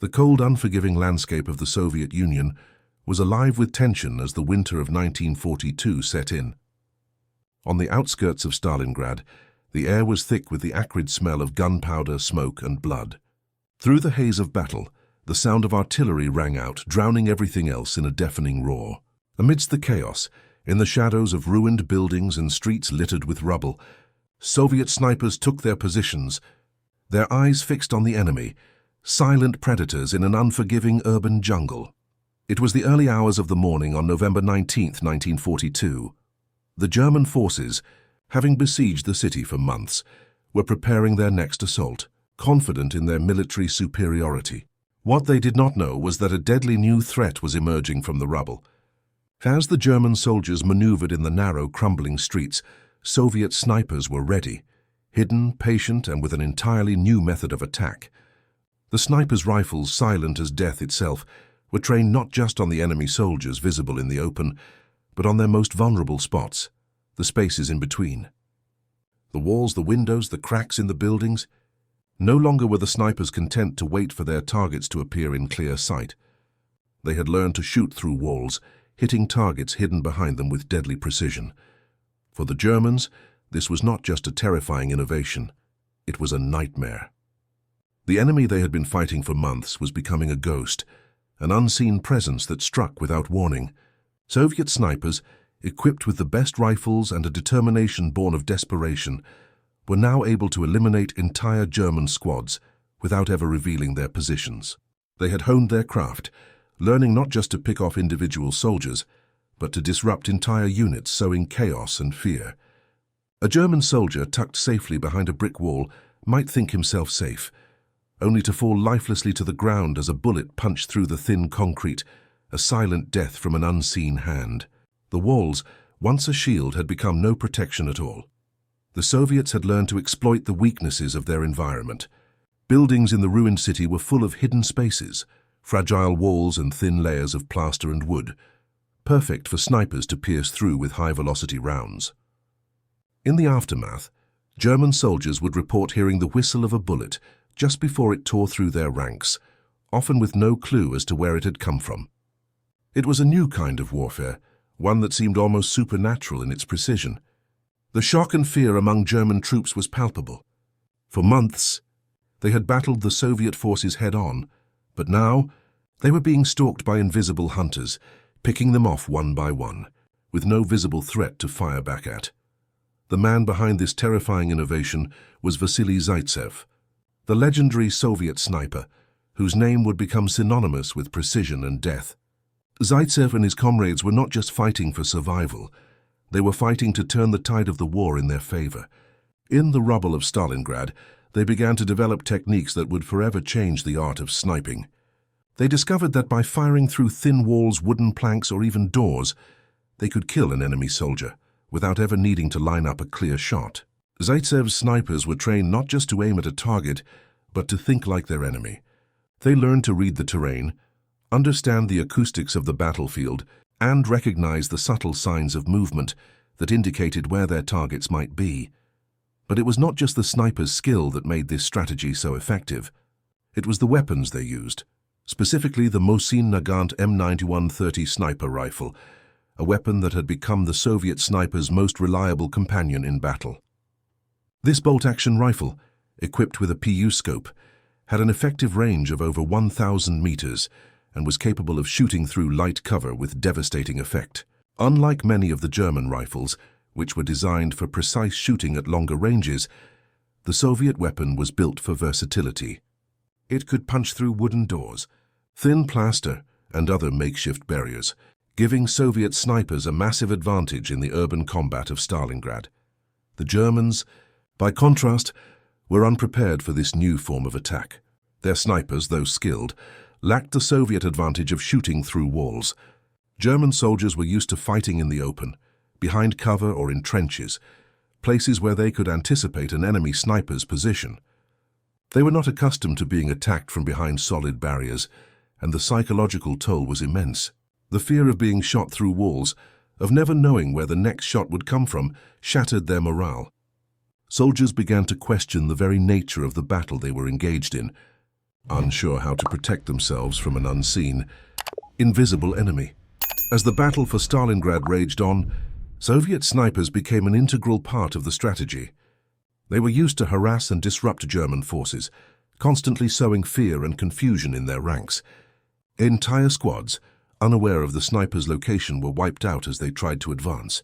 The cold, unforgiving landscape of the Soviet Union was alive with tension as the winter of 1942 set in. On the outskirts of Stalingrad, the air was thick with the acrid smell of gunpowder, smoke, and blood. Through the haze of battle, the sound of artillery rang out, drowning everything else in a deafening roar. Amidst the chaos, in the shadows of ruined buildings and streets littered with rubble, Soviet snipers took their positions, their eyes fixed on the enemy, silent predators in an unforgiving urban jungle. It was the early hours of the morning on November 19, 1942. The German forces, having besieged the city for months, were preparing their next assault, confident in their military superiority. What they did not know was that a deadly new threat was emerging from the rubble. As the German soldiers maneuvered in the narrow, crumbling streets, Soviet snipers were ready, hidden, patient, and with an entirely new method of attack. The snipers' rifles, silent as death itself, were trained not just on the enemy soldiers visible in the open, but on their most vulnerable spots, the spaces in between. The walls, the windows, the cracks in the buildings. No longer were the snipers content to wait for their targets to appear in clear sight. They had learned to shoot through walls, hitting targets hidden behind them with deadly precision. For the Germans, this was not just a terrifying innovation, it was a nightmare. The enemy they had been fighting for months was becoming a ghost, an unseen presence that struck without warning. Soviet snipers, equipped with the best rifles and a determination born of desperation, were now able to eliminate entire German squads without ever revealing their positions. They had honed their craft, learning not just to pick off individual soldiers, but to disrupt entire units, sowing chaos and fear. A German soldier tucked safely behind a brick wall might think himself safe, only to fall lifelessly to the ground as a bullet punched through the thin concrete, a silent death from an unseen hand. The walls, once a shield, had become no protection at all. The Soviets had learned to exploit the weaknesses of their environment. Buildings in the ruined city were full of hidden spaces, fragile walls and thin layers of plaster and wood, perfect for snipers to pierce through with high-velocity rounds. In the aftermath, German soldiers would report hearing the whistle of a bullet just before it tore through their ranks, often with no clue as to where it had come from. It was a new kind of warfare, one that seemed almost supernatural in its precision. The shock and fear among German troops was palpable. For months, they had battled the Soviet forces head-on, but now they were being stalked by invisible hunters, picking them off one by one, with no visible threat to fire back at. The man behind this terrifying innovation was Vasily Zaitsev, the legendary Soviet sniper, whose name would become synonymous with precision and death. Zaitsev and his comrades were not just fighting for survival, they were fighting to turn the tide of the war in their favor. In the rubble of Stalingrad, they began to develop techniques that would forever change the art of sniping. They discovered that by firing through thin walls, wooden planks, or even doors, they could kill an enemy soldier without ever needing to line up a clear shot. Zaitsev's snipers were trained not just to aim at a target, but to think like their enemy. They learned to read the terrain, understand the acoustics of the battlefield, and recognize the subtle signs of movement that indicated where their targets might be. But it was not just the sniper's skill that made this strategy so effective. It was the weapons they used, specifically the Mosin Nagant M9130 sniper rifle, a weapon that had become the Soviet sniper's most reliable companion in battle. This bolt-action rifle, equipped with a PU scope, had an effective range of over 1,000 meters and was capable of shooting through light cover with devastating effect. Unlike many of the German rifles, which were designed for precise shooting at longer ranges, the Soviet weapon was built for versatility. It could punch through wooden doors, thin plaster, and other makeshift barriers, giving Soviet snipers a massive advantage in the urban combat of Stalingrad. The Germans, by contrast, were unprepared for this new form of attack. Their snipers, though skilled, lacked the Soviet advantage of shooting through walls. German soldiers were used to fighting in the open, behind cover or in trenches, places where they could anticipate an enemy sniper's position. They were not accustomed to being attacked from behind solid barriers, and the psychological toll was immense. The fear of being shot through walls, of never knowing where the next shot would come from, shattered their morale. Soldiers began to question the very nature of the battle they were engaged in. unsure how to protect themselves from an unseen, invisible enemy. As the battle for Stalingrad raged on, Soviet snipers became an integral part of the strategy. They were used to harass and disrupt German forces, constantly sowing fear and confusion in their ranks. Entire squads, unaware of the sniper's location, were wiped out as they tried to advance.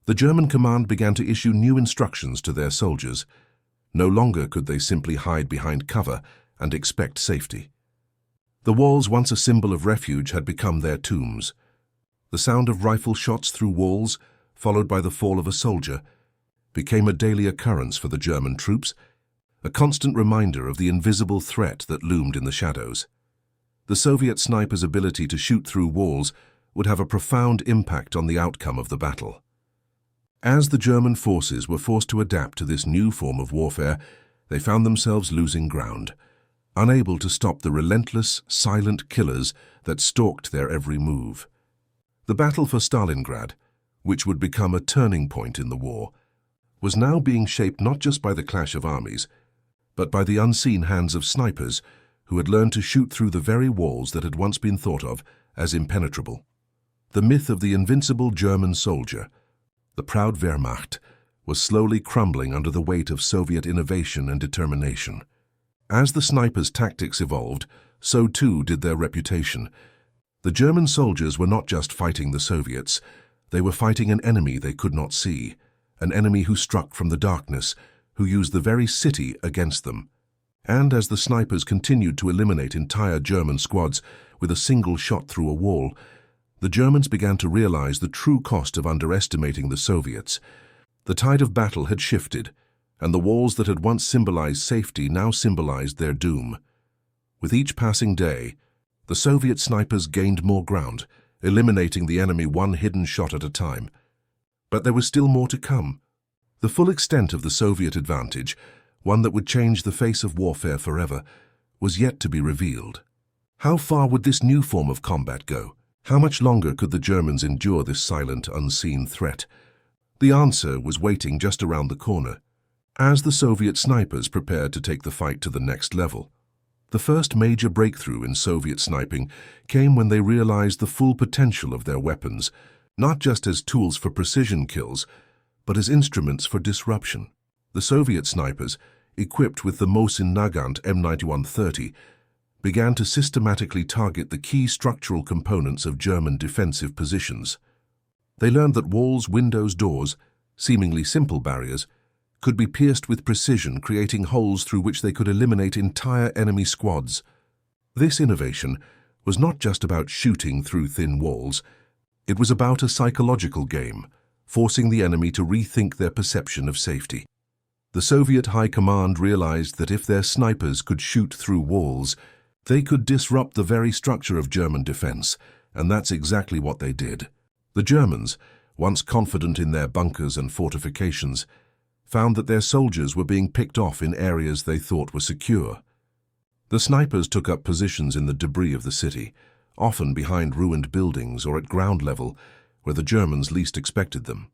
The German command began to issue new instructions to their soldiers. No longer could they simply hide behind cover and expect safety. The walls, once a symbol of refuge, had become their tombs. The sound of rifle shots through walls, followed by the fall of a soldier, became a daily occurrence for the German troops, a constant reminder of the invisible threat that loomed in the shadows. The Soviet sniper's ability to shoot through walls would have a profound impact on the outcome of the battle. As the German forces were forced to adapt to this new form of warfare, they found themselves losing ground, unable to stop the relentless, silent killers that stalked their every move. The battle for Stalingrad, which would become a turning point in the war, was now being shaped not just by the clash of armies, but by the unseen hands of snipers who had learned to shoot through the very walls that had once been thought of as impenetrable. The myth of the invincible German soldier, the proud Wehrmacht, was slowly crumbling under the weight of Soviet innovation and determination. As the snipers' tactics evolved, so too did their reputation. The German soldiers were not just fighting the Soviets, they were fighting an enemy they could not see, an enemy who struck from the darkness, who used the very city against them. And as the snipers continued to eliminate entire German squads with a single shot through a wall, the Germans began to realize the true cost of underestimating the Soviets. The tide of battle had shifted, and the walls that had once symbolized safety now symbolized their doom. With each passing day, the Soviet snipers gained more ground, eliminating the enemy one hidden shot at a time. But there was still more to come. The full extent of the Soviet advantage, one that would change the face of warfare forever, was yet to be revealed. How far would this new form of combat go? How much longer could the Germans endure this silent, unseen threat? The answer was waiting just around the corner, as the Soviet snipers prepared to take the fight to the next level. The first major breakthrough in Soviet sniping came when they realized the full potential of their weapons, not just as tools for precision kills, but as instruments for disruption. The Soviet snipers, equipped with the Mosin Nagant M9130, began to systematically target the key structural components of German defensive positions. They learned that walls, windows, doors, seemingly simple barriers, could be pierced with precision, creating holes through which they could eliminate entire enemy squads. This innovation was not just about shooting through thin walls. It was about a psychological game, forcing the enemy to rethink their perception of safety. The Soviet High Command realized that if their snipers could shoot through walls, they could disrupt the very structure of German defense, and that's exactly what they did. The Germans, once confident in their bunkers and fortifications, found that their soldiers were being picked off in areas they thought were secure. The snipers took up positions in the debris of the city, often behind ruined buildings or at ground level, where the Germans least expected them.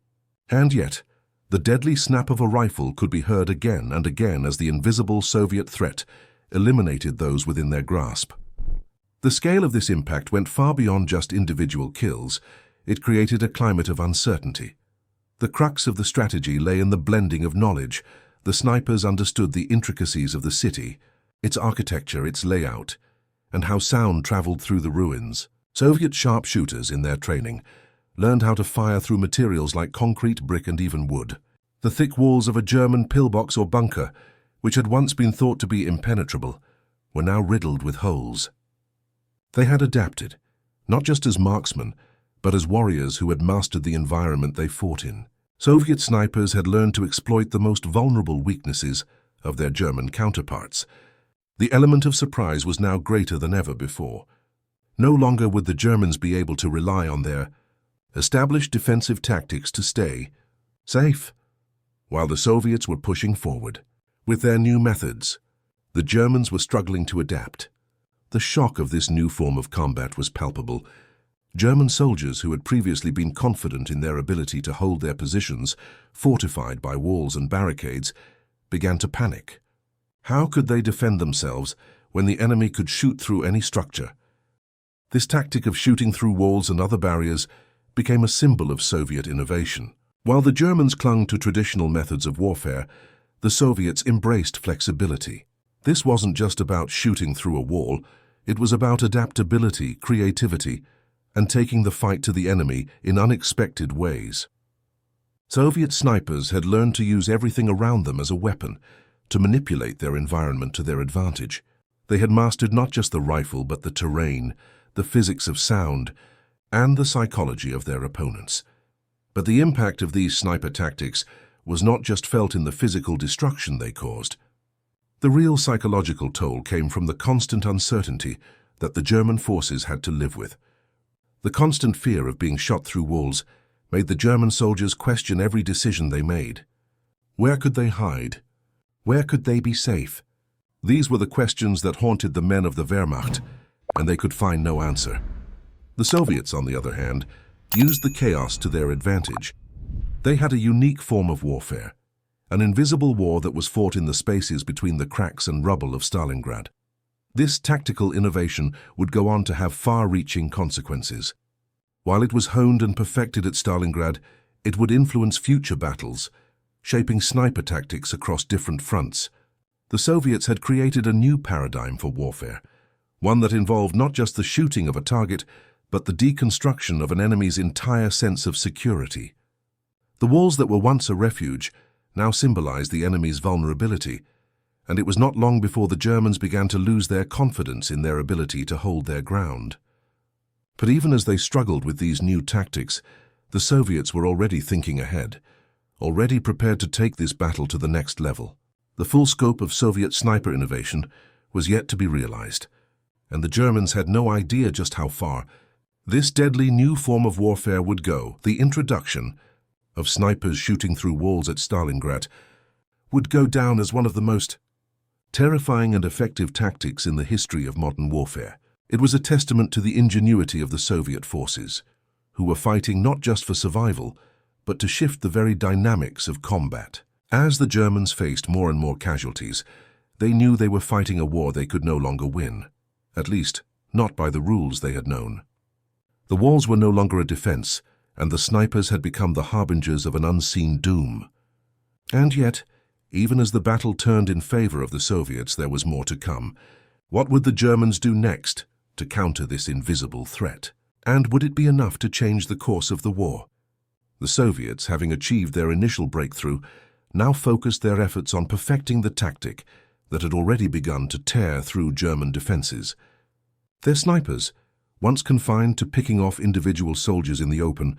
And yet, the deadly snap of a rifle could be heard again and again as the invisible Soviet threat eliminated those within their grasp. The scale of this impact went far beyond just individual kills. It created a climate of uncertainty. The crux of the strategy lay in the blending of knowledge. The snipers understood the intricacies of the city, its architecture, its layout, and how sound traveled through the ruins. Soviet sharpshooters, in their training, learned how to fire through materials like concrete, brick, and even wood. The thick walls of a German pillbox or bunker, which had once been thought to be impenetrable, were now riddled with holes. They had adapted, not just as marksmen, but as warriors who had mastered the environment they fought in. Soviet snipers had learned to exploit the most vulnerable weaknesses of their German counterparts. The element of surprise was now greater than ever before. No longer would the Germans be able to rely on their established defensive tactics to stay safe, while the Soviets were pushing forward. With their new methods, the Germans were struggling to adapt. The shock of this new form of combat was palpable. German soldiers who had previously been confident in their ability to hold their positions, fortified by walls and barricades, began to panic. How could they defend themselves when the enemy could shoot through any structure. This tactic of shooting through walls and other barriers became a symbol of Soviet innovation. While the Germans clung to traditional methods of warfare, the Soviets embraced flexibility. This wasn't just about shooting through a wall, it was about adaptability, creativity, and taking the fight to the enemy in unexpected ways. Soviet snipers had learned to use everything around them as a weapon, to manipulate their environment to their advantage. They had mastered not just the rifle, but the terrain, the physics of sound, and the psychology of their opponents. But the impact of these sniper tactics was not just felt in the physical destruction they caused. The real psychological toll came from the constant uncertainty that the German forces had to live with. The constant fear of being shot through walls made the German soldiers question every decision they made. Where could they hide? Where could they be safe? These were the questions that haunted the men of the Wehrmacht, and they could find no answer. The Soviets, on the other hand, used the chaos to their advantage. They had a unique form of warfare, an invisible war that was fought in the spaces between the cracks and rubble of Stalingrad. This tactical innovation would go on to have far-reaching consequences. While it was honed and perfected at Stalingrad, it would influence future battles, shaping sniper tactics across different fronts. The Soviets had created a new paradigm for warfare, one that involved not just the shooting of a target, but the deconstruction of an enemy's entire sense of security. The walls that were once a refuge now symbolized the enemy's vulnerability, and it was not long before the Germans began to lose their confidence in their ability to hold their ground. But even as they struggled with these new tactics, the Soviets were already thinking ahead, already prepared to take this battle to the next level. The full scope of Soviet sniper innovation was yet to be realized, and the Germans had no idea just how far this deadly new form of warfare would go. The introduction of snipers shooting through walls at Stalingrad would go down as one of the most terrifying and effective tactics in the history of modern warfare. It was a testament to the ingenuity of the Soviet forces, who were fighting not just for survival, but to shift the very dynamics of combat. As the Germans faced more and more casualties, they knew they were fighting a war they could no longer win, at least not by the rules they had known. The walls were no longer a defense, and the snipers had become the harbingers of an unseen doom. And yet, even as the battle turned in favor of the Soviets, there was more to come. What would the Germans do next to counter this invisible threat? And would it be enough to change the course of the war? The Soviets, having achieved their initial breakthrough, now focused their efforts on perfecting the tactic that had already begun to tear through German defenses. Their snipers, once confined to picking off individual soldiers in the open,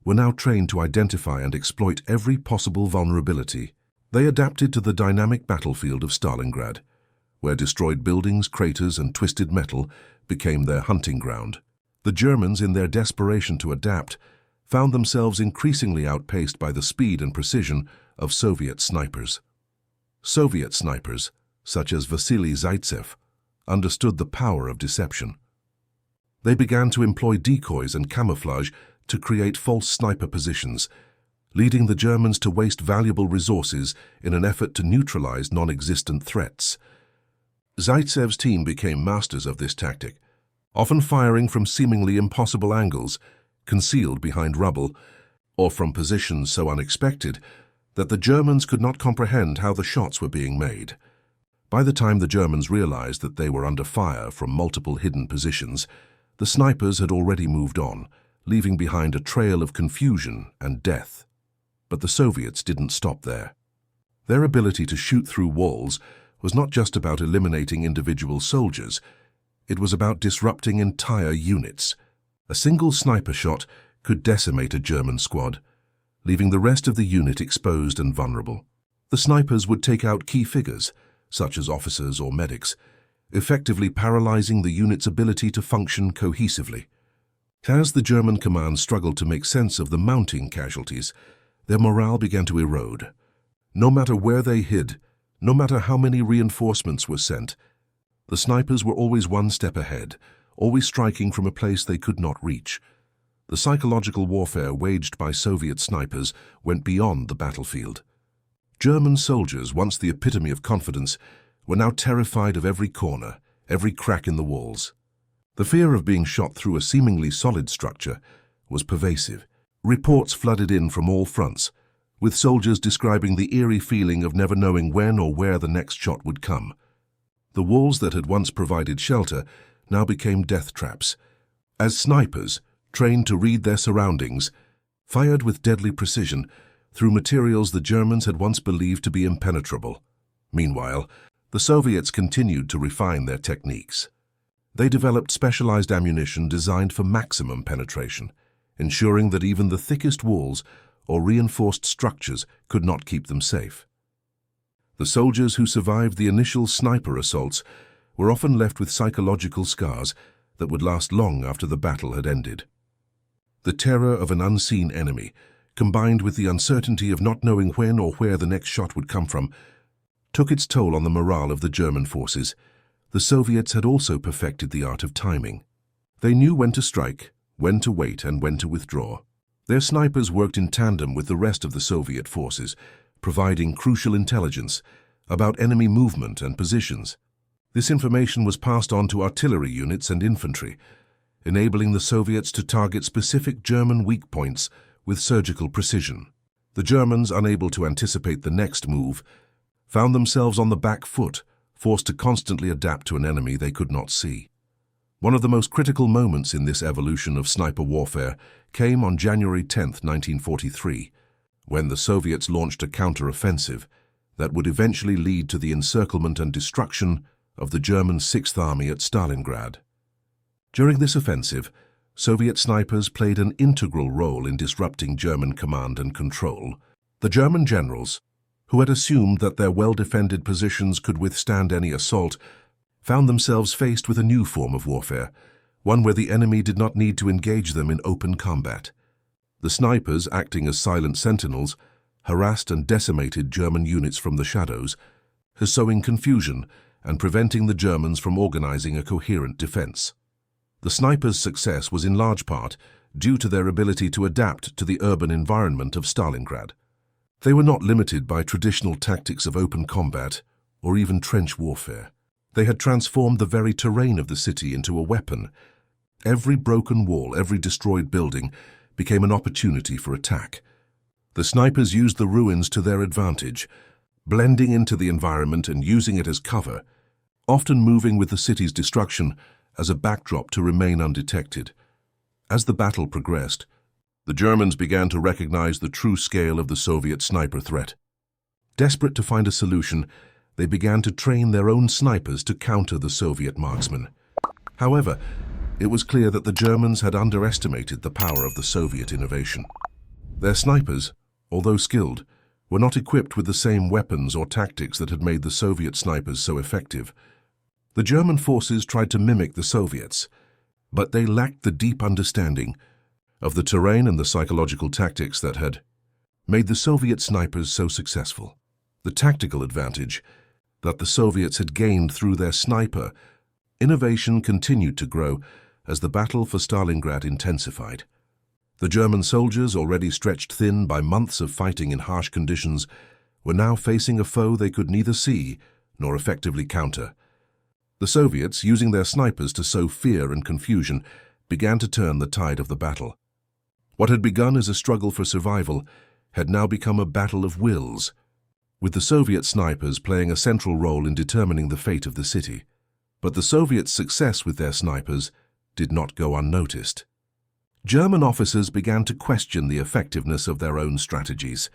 were now trained to identify and exploit every possible vulnerability. They adapted to the dynamic battlefield of Stalingrad, where destroyed buildings, craters, and twisted metal became their hunting ground. The Germans, in their desperation to adapt, found themselves increasingly outpaced by the speed and precision of Soviet snipers. Soviet snipers, such as Vasily Zaitsev, understood the power of deception. They began to employ decoys and camouflage to create false sniper positions, leading the Germans to waste valuable resources in an effort to neutralize non-existent threats. Zaitsev's team became masters of this tactic, often firing from seemingly impossible angles, concealed behind rubble, or from positions so unexpected that the Germans could not comprehend how the shots were being made. By the time the Germans realized that they were under fire from multiple hidden positions, the snipers had already moved on, leaving behind a trail of confusion and death. But the Soviets didn't stop there. Their ability to shoot through walls was not just about eliminating individual soldiers, it was about disrupting entire units. A single sniper shot could decimate a German squad, leaving the rest of the unit exposed and vulnerable. The snipers would take out key figures, such as officers or medics, effectively paralyzing the unit's ability to function cohesively. As the German command struggled to make sense of the mounting casualties, their morale began to erode. No matter where they hid, no matter how many reinforcements were sent, the snipers were always one step ahead, always striking from a place they could not reach. The psychological warfare waged by Soviet snipers went beyond the battlefield. German soldiers, once the epitome of confidence, were now terrified of every corner, every crack in the walls. The fear of being shot through a seemingly solid structure was pervasive. Reports flooded in from all fronts, with soldiers describing the eerie feeling of never knowing when or where the next shot would come. The walls that had once provided shelter now became death traps, as snipers, trained to read their surroundings, fired with deadly precision through materials the Germans had once believed to be impenetrable. Meanwhile, the Soviets continued to refine their techniques. They developed specialized ammunition designed for maximum penetration, ensuring that even the thickest walls or reinforced structures could not keep them safe. The soldiers who survived the initial sniper assaults were often left with psychological scars that would last long after the battle had ended. The terror of an unseen enemy, combined with the uncertainty of not knowing when or where the next shot would come from, took its toll on the morale of the German forces. The Soviets had also perfected the art of timing. They knew when to strike, when to wait, and when to withdraw. Their snipers worked in tandem with the rest of the Soviet forces, providing crucial intelligence about enemy movement and positions. This information was passed on to artillery units and infantry, enabling the Soviets to target specific German weak points with surgical precision. The Germans, unable to anticipate the next move, found themselves on the back foot, forced to constantly adapt to an enemy they could not see. One of the most critical moments in this evolution of sniper warfare came on January 10, 1943, when the Soviets launched a counter-offensive that would eventually lead to the encirclement and destruction of the German Sixth Army at Stalingrad. During this offensive, Soviet snipers played an integral role in disrupting German command and control. The German generals, who had assumed that their well-defended positions could withstand any assault, found themselves faced with a new form of warfare, one where the enemy did not need to engage them in open combat. The snipers, acting as silent sentinels, harassed and decimated German units from the shadows, sowing confusion and preventing the Germans from organizing a coherent defense. The snipers' success was in large part due to their ability to adapt to the urban environment of Stalingrad. They were not limited by traditional tactics of open combat or even trench warfare. They had transformed the very terrain of the city into a weapon. Every broken wall, every destroyed building became an opportunity for attack. The snipers used the ruins to their advantage, blending into the environment and using it as cover, often moving with the city's destruction as a backdrop to remain undetected. As the battle progressed, the Germans began to recognize the true scale of the Soviet sniper threat. Desperate to find a solution, they began to train their own snipers to counter the Soviet marksmen. However, it was clear that the Germans had underestimated the power of the Soviet innovation. Their snipers, although skilled, were not equipped with the same weapons or tactics that had made the Soviet snipers so effective. The German forces tried to mimic the Soviets, but they lacked the deep understanding of the terrain and the psychological tactics that had made the Soviet snipers so successful. The tactical advantage that the Soviets had gained through their sniper innovation continued to grow as the battle for Stalingrad intensified. The German soldiers, already stretched thin by months of fighting in harsh conditions, were now facing a foe they could neither see nor effectively counter. The Soviets, using their snipers to sow fear and confusion, began to turn the tide of the battle. What had begun as a struggle for survival had now become a battle of wills, with the Soviet snipers playing a central role in determining the fate of the city. But the Soviets' success with their snipers did not go unnoticed. German officers began to question the effectiveness of their own strategies.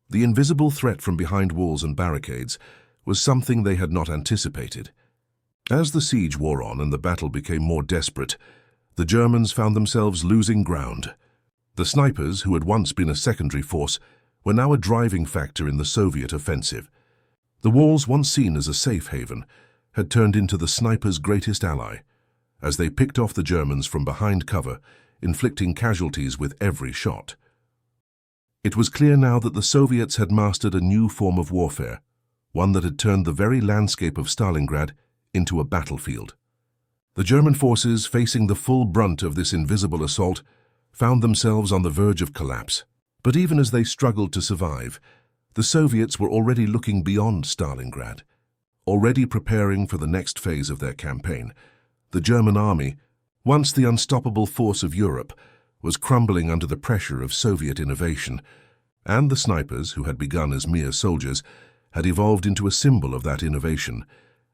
The invisible threat from behind walls and barricades was something they had not anticipated. As the siege wore on and the battle became more desperate, the Germans found themselves losing ground. The snipers, who had once been a secondary force, were now a driving factor in the Soviet offensive. The walls, once seen as a safe haven, had turned into the snipers' greatest ally, as they picked off the Germans from behind cover, inflicting casualties with every shot. It was clear now that the Soviets had mastered a new form of warfare, one that had turned the very landscape of Stalingrad into a battlefield. The German forces, facing the full brunt of this invisible assault, found themselves on the verge of collapse. But even as they struggled to survive, the Soviets were already looking beyond Stalingrad. already preparing for the next phase of their campaign. The German army, once the unstoppable force of Europe, was crumbling under the pressure of Soviet innovation, and the snipers, who had begun as mere soldiers, had evolved into a symbol of that innovation,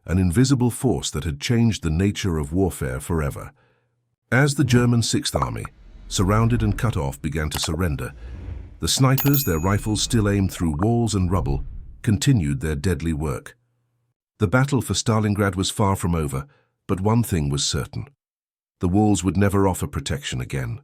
an invisible force that had changed the nature of warfare forever. As the German Sixth Army, surrounded and cut off, began to surrender, the snipers, their rifles still aimed through walls and rubble, continued their deadly work. The battle for Stalingrad was far from over, but one thing was certain. The walls would never offer protection again,